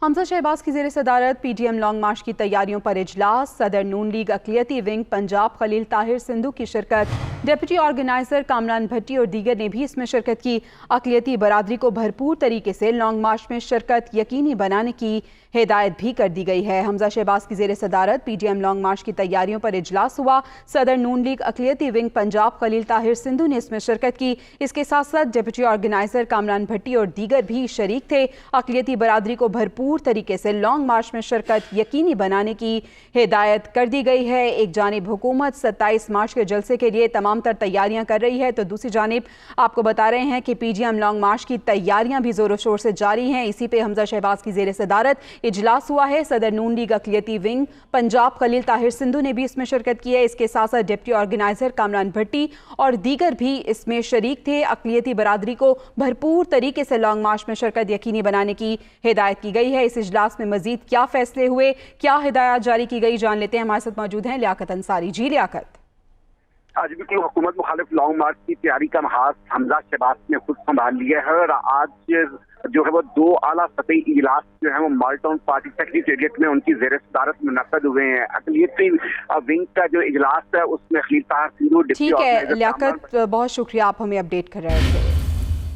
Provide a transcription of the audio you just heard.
हमजा शहबाज की ज़ेर सदारत PTM लॉन्ग मार्च की तैयारियों पर इजलास। सदर नून लीग अक़लियती विंग पंजाब खलील ताहिर सिंधु की शिरकत। डिप्टी ऑर्गेनाइजर कामरान भट्टी और दीगर ने भी इसमें शिरकत की। अक़लियती बरादरी को भरपूर तरीके से लॉन्ग मार्च में शिरकत यकीनी बनाने की हिदायत भी कर दी गई है। हमजा शहबाज की ज़ेर सदारत PTM लॉन्ग मार्च की तैयारियों पर इजलास हुआ। सदर नून लीग अक़लियती विंग पंजाब खलील ताहिर सिंधु ने इसमें शिरकत की। इसके साथ साथ डिप्टी ऑर्गेनाइजर कामरान भट्टी और दीगर भी शरीक थे। अक़लियती बरादरी को भरपूर तरीके से लॉन्ग मार्च में शिरकत यकीनी बनाने की हिदायत कर दी गई है। एक जानिब हुकूमत 27 मार्च के जलसे के लिए तमाम तर तैयारियां कर रही है, तो दूसरी जानिब आपको बता रहे हैं कि PTM लॉन्ग मार्च की तैयारियां भी जोरों शोर से जारी हैं। इसी पे हमजा शहबाज की ज़ेर सदारत इजलास हुआ है। सदर नून लीग अक़लियती विंग पंजाब खलील ताहिर सिंधु ने भी इसमें शिरकत की है। इसके साथ साथ डिप्टी ऑर्गेनाइजर कामरान भट्टी और दीगर भी इसमें शरीक थे। अक़लियती बरादरी को भरपूर तरीके से लॉन्ग मार्च में शिरकत यकीनी बनाने की हिदायत की गई है। इस इजलास में मजीद क्या फैसले हुए, क्या हिदायत जारी की गई, जान लेते हैं। हमारे साथ मौजूद हैं लियाकत अंसारी। जी लियाकत। आज भी हुकूमत मुखालिफ लॉन्ग मार्च की तैयारी का महाज हमजा शहबाज ने खुद संभाल लिया है और आज जो है वो 2 आला सतही इजलास जो है वो माल्टाउन पार्टी सेक्रेटेरिएट में उनकी ज़ेर सदारत मुनक्कद हुए हैं। अक़लियती विंग का जो इजलास है उसमें खलील ताहिर सिंधु ठीक है लियाकत, बहुत शुक्रिया, आप हमें अपडेट कर रहे थे।